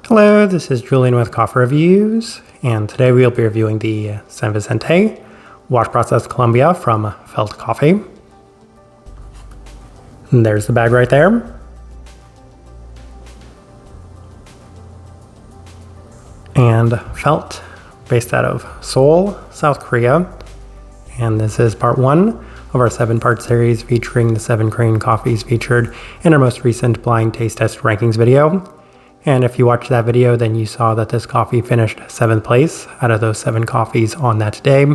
Hello, this is Julian with Coffee Reviews, and today we'll be reviewing the San Vicente wash process Colombia from Felt Coffee. And there's the bag right there. And Felt, based out of Seoul, South Korea. And this is part 1 of our 7-part series featuring the 7 Korean coffees featured in our most recent blind taste test rankings video. And if you watched that video, then you saw that this coffee finished 7th place out of those 7 coffees on that day.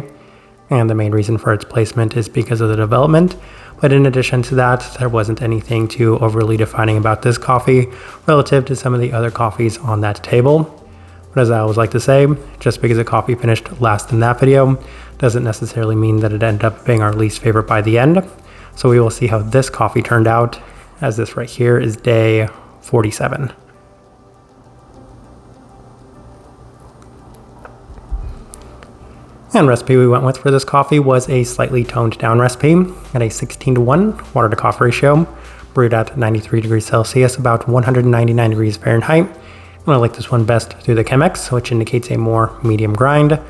And the main reason for its placement is because of the development. But in addition to that, there wasn't anything too overly defining about this coffee relative to some of the other coffees on that table. But as I always like to say, just because a coffee finished last in that video doesn't necessarily mean that it ended up being our least favorite by the end. So we will see how this coffee turned out, as this right here is day 47. And recipe we went with for this coffee was a slightly toned down recipe at a 16:1 water to coffee ratio, brewed at 93 degrees Celsius, about 199 degrees Fahrenheit. And I like this one best through the Chemex, which indicates a more medium grind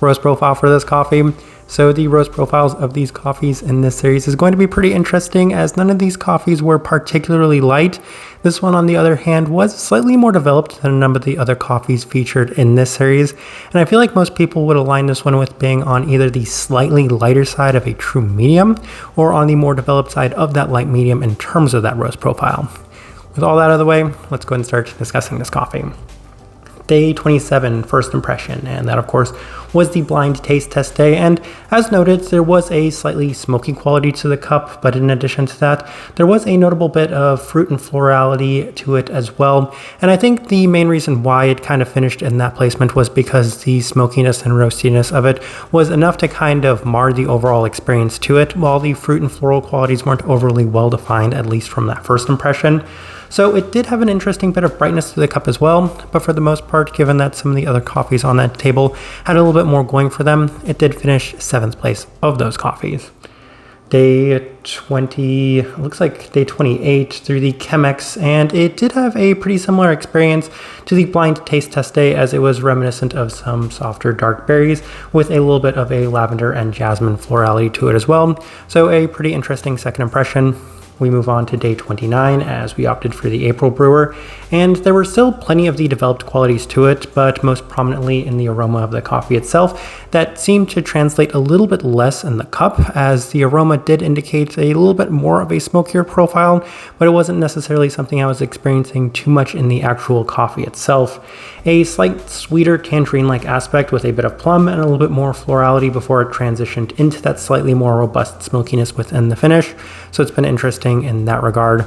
roast profile for this coffee. So the roast profiles of these coffees in this series is going to be pretty interesting, as none of these coffees were particularly light. This one, on the other hand, was slightly more developed than a number of the other coffees featured in this series. And I feel like most people would align this one with being on either the slightly lighter side of a true medium or on the more developed side of that light medium in terms of that roast profile. With all that out of the way, let's go ahead and start discussing this coffee. Day 27, first impression, and that of course was the blind taste test day, and as noted, there was a slightly smoky quality to the cup, but in addition to that, there was a notable bit of fruit and florality to it as well. And I think the main reason why it kind of finished in that placement was because the smokiness and roastiness of it was enough to kind of mar the overall experience to it, while the fruit and floral qualities weren't overly well defined, at least from that first impression. So it did have an interesting bit of brightness to the cup as well, but for the most part, given that some of the other coffees on that table had a little bit more going for them, it did finish 7th place of those coffees. Day 20, looks like day 28 through the Chemex, and it did have a pretty similar experience to the blind taste test day, as it was reminiscent of some softer dark berries with a little bit of a lavender and jasmine florality to it as well. So a pretty interesting second impression. We move on to day 29 as we opted for the April brewer, and there were still plenty of the developed qualities to it, but most prominently in the aroma of the coffee itself that seemed to translate a little bit less in the cup, as the aroma did indicate a little bit more of a smokier profile, but it wasn't necessarily something I was experiencing too much in the actual coffee itself. A slight sweeter tangerine-like aspect with a bit of plum and a little bit more florality before it transitioned into that slightly more robust smokiness within the finish, so it's been interesting in that regard.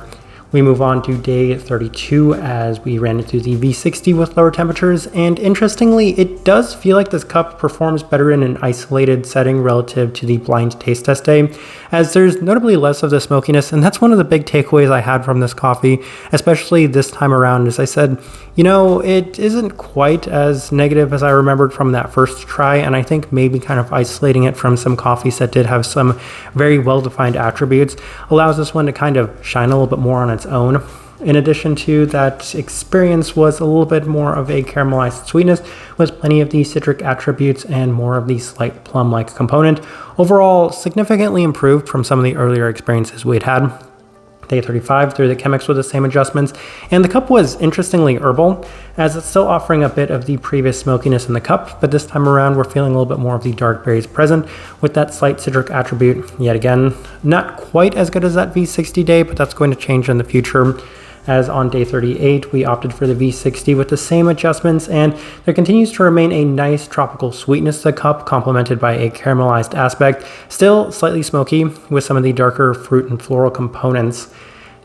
We move on to day 32 as we ran into the V60 with lower temperatures, and interestingly, it does feel like this cup performs better in an isolated setting relative to the blind taste test day, as there's notably less of the smokiness, and that's one of the big takeaways I had from this coffee, especially this time around. As I said, it isn't quite as negative as I remembered from that first try, and I think maybe kind of isolating it from some coffees that did have some very well-defined attributes allows this one to kind of shine a little bit more on its own. In addition to that, experience was a little bit more of a caramelized sweetness with plenty of the citric attributes and more of the slight plum-like component. Overall, significantly improved from some of the earlier experiences we'd had. Day 35 through the Chemex with the same adjustments, and the cup was interestingly herbal, as it's still offering a bit of the previous smokiness in the cup, but this time around we're feeling a little bit more of the dark berries present with that slight citric attribute. Yet again, not quite as good as that V60 day, but that's going to change in the future, as on day 38 we opted for the V60 with the same adjustments, and there continues to remain a nice tropical sweetness to the cup, complemented by a caramelized aspect, still slightly smoky with some of the darker fruit and floral components.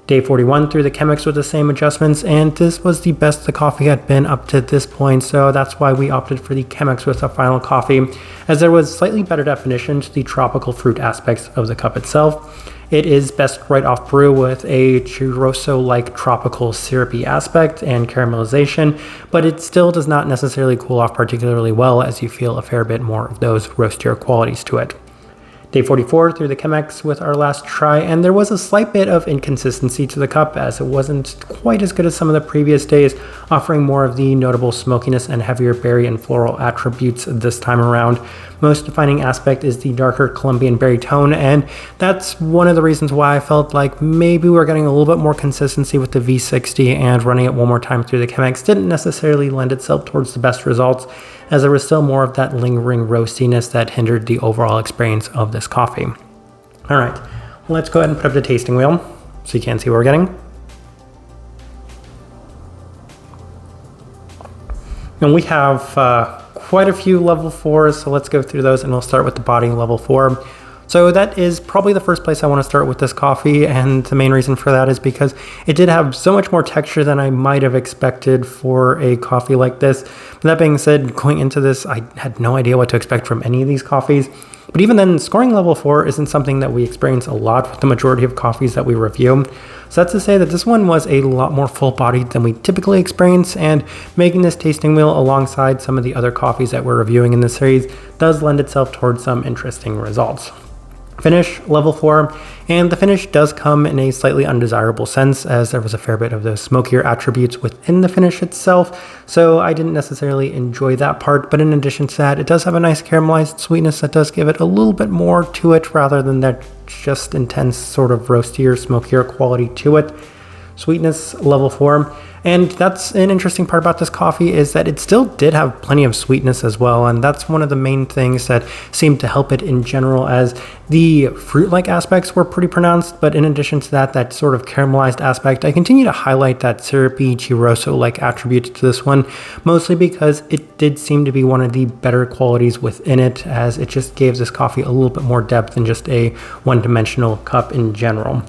Day 41 through the Chemex with the same adjustments, and this was the best the coffee had been up to this point, so that's why we opted for the Chemex with the final coffee, as there was slightly better definition to the tropical fruit aspects of the cup itself. It is best right off brew with a churroso-like tropical syrupy aspect and caramelization, but it still does not necessarily cool off particularly well, as you feel a fair bit more of those roastier qualities to it. Day 44 through the Chemex with our last try, and there was a slight bit of inconsistency to the cup as it wasn't quite as good as some of the previous days, offering more of the notable smokiness and heavier berry and floral attributes this time around. Most defining aspect is the darker Colombian berry tone, and that's one of the reasons why I felt like maybe we're getting a little bit more consistency with the V60, and running it one more time through the Chemex didn't necessarily lend itself towards the best results, as there was still more of that lingering roastiness that hindered the overall experience of this coffee. All right, let's go ahead and put up the tasting wheel so you can see what we're getting. And we have quite a few level 4s, so let's go through those, and we'll start with the body level 4. So that is probably the first place I want to start with this coffee, and the main reason for that is because it did have so much more texture than I might have expected for a coffee like this. But that being said, going into this, I had no idea what to expect from any of these coffees. But even then, scoring level 4 isn't something that we experience a lot with the majority of coffees that we review. So that's to say that this one was a lot more full-bodied than we typically experience, and making this tasting wheel alongside some of the other coffees that we're reviewing in this series does lend itself towards some interesting results. Finish, level 4, and the finish does come in a slightly undesirable sense, as there was a fair bit of those smokier attributes within the finish itself, so I didn't necessarily enjoy that part. But in addition to that, it does have a nice caramelized sweetness that does give it a little bit more to it, rather than that just intense sort of roastier, smokier quality to it. Sweetness, level 4. And that's an interesting part about this coffee, is that it still did have plenty of sweetness as well, and that's one of the main things that seemed to help it in general, as the fruit-like aspects were pretty pronounced. But in addition to that, that sort of caramelized aspect, I continue to highlight that syrupy, churroso-like attribute to this one, mostly because it did seem to be one of the better qualities within it, as it just gave this coffee a little bit more depth than just a one-dimensional cup in general.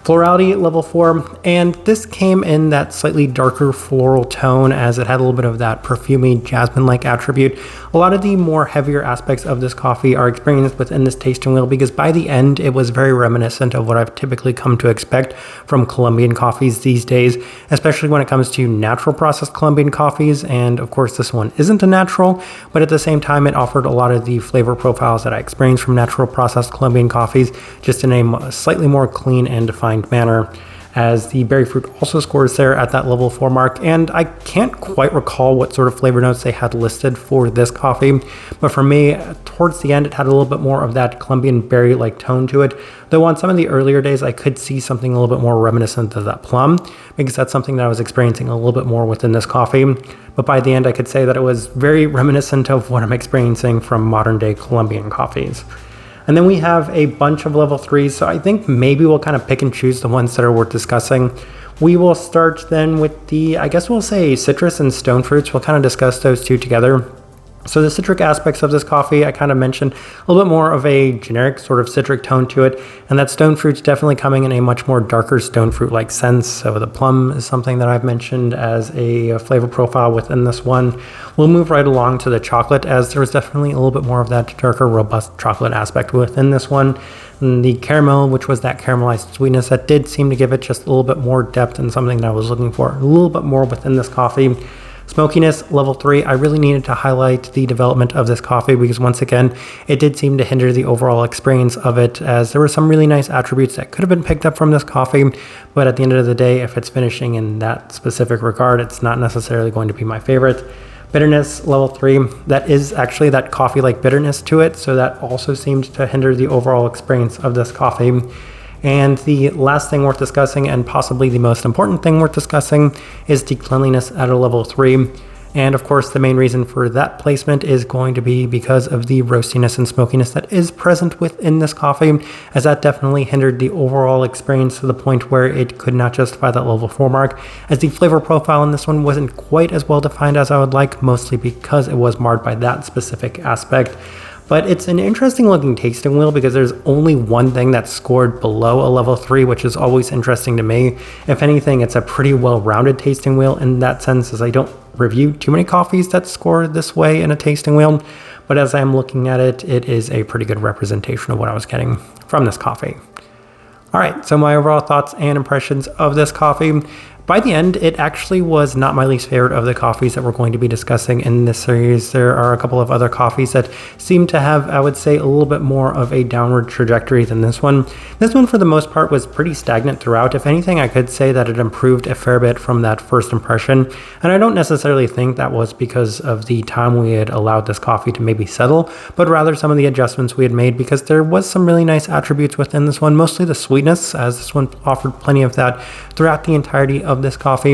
Florality, level 4, and this came in that slightly darker floral tone, as it had a little bit of that perfumey jasmine-like attribute. A lot of the more heavier aspects of this coffee are experienced within this tasting wheel, because by the end it was very reminiscent of what I've typically come to expect from Colombian coffees these days, especially when it comes to natural processed Colombian coffees. And of course this one isn't a natural, but at the same time it offered a lot of the flavor profiles that I experienced from natural processed Colombian coffees, just in a slightly more clean and defined manner, as the berry fruit also scores there at that level 4 mark. And I can't quite recall what sort of flavor notes they had listed for this coffee, but for me, towards the end, it had a little bit more of that Colombian berry-like tone to it, though on some of the earlier days I could see something a little bit more reminiscent of that plum, because that's something that I was experiencing a little bit more within this coffee. But by the end, I could say that it was very reminiscent of what I'm experiencing from modern-day Colombian coffees. And then we have a bunch of level 3s, so I think maybe we'll kind of pick and choose the ones that are worth discussing. We will start then with the, I guess we'll say, citrus and stone fruits. We'll kind of discuss those two together. So the citric aspects of this coffee, I kind of mentioned a little bit more of a generic sort of citric tone to it, and that stone fruit's definitely coming in a much more darker stone fruit-like sense. So the plum is something that I've mentioned as a flavor profile within this one. We'll move right along to the chocolate, as there was definitely a little bit more of that darker, robust chocolate aspect within this one. And the caramel, which was that caramelized sweetness, that did seem to give it just a little bit more depth and something that I was looking for a little bit more within this coffee. Smokiness, level 3, I really needed to highlight the development of this coffee, because once again, it did seem to hinder the overall experience of it, as there were some really nice attributes that could have been picked up from this coffee, but at the end of the day, if it's finishing in that specific regard, it's not necessarily going to be my favorite. Bitterness, level 3, that is actually that coffee-like bitterness to it, so that also seemed to hinder the overall experience of this coffee. And the last thing worth discussing, and possibly the most important thing worth discussing, is the cleanliness at a level 3. And of course, the main reason for that placement is going to be because of the roastiness and smokiness that is present within this coffee, as that definitely hindered the overall experience to the point where it could not justify that level 4 mark, as the flavor profile in this one wasn't quite as well defined as I would like, mostly because it was marred by that specific aspect. But it's an interesting looking tasting wheel, because there's only one thing that's scored below a level 3, which is always interesting to me. If anything, it's a pretty well-rounded tasting wheel in that sense, as I don't review too many coffees that score this way in a tasting wheel. But as I'm looking at it, it is a pretty good representation of what I was getting from this coffee. All right, so my overall thoughts and impressions of this coffee. By the end, it actually was not my least favorite of the coffees that we're going to be discussing in this series. There are a couple of other coffees that seem to have, I would say, a little bit more of a downward trajectory than this one. This one, for the most part, was pretty stagnant throughout. If anything, I could say that it improved a fair bit from that first impression. And I don't necessarily think that was because of the time we had allowed this coffee to maybe settle, but rather some of the adjustments we had made, because there was some really nice attributes within this one, mostly the sweetness, as this one offered plenty of that throughout the entirety of this coffee.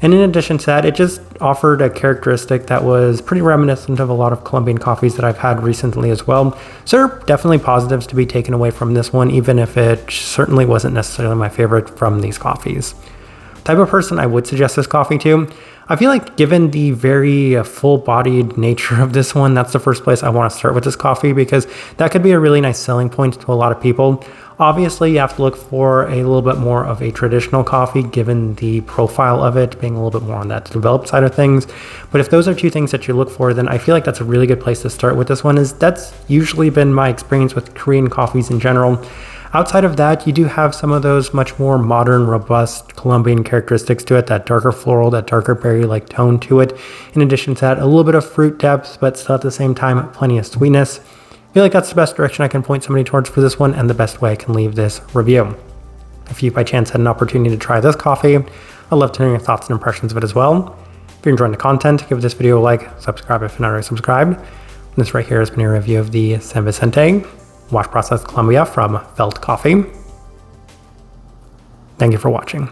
And in addition to that, it just offered a characteristic that was pretty reminiscent of a lot of Colombian coffees that I've had recently as well. So there are definitely positives to be taken away from this one, even if it certainly wasn't necessarily my favorite from these coffees. Type of person I would suggest this coffee to, I feel like given the very full-bodied nature of this one, that's the first place I want to start with this coffee, because that could be a really nice selling point to a lot of people. Obviously, you have to look for a little bit more of a traditional coffee, given the profile of it being a little bit more on that developed side of things. But if those are two things that you look for, then I feel like that's a really good place to start with this one, as that's usually been my experience with Korean coffees in general. Outside of that, you do have some of those much more modern, robust Colombian characteristics to it, that darker floral, that darker berry-like tone to it. In addition to that, a little bit of fruit depth, but still at the same time, plenty of sweetness. I feel like that's the best direction I can point somebody towards for this one, and the best way I can leave this review. If you by chance had an opportunity to try this coffee, I'd love to hear your thoughts and impressions of it as well. If you're enjoying the content, give this video a like, subscribe if you're not already subscribed. And this right here has been a review of the San Vicente Wash Process Colombia from Felt Coffee. Thank you for watching.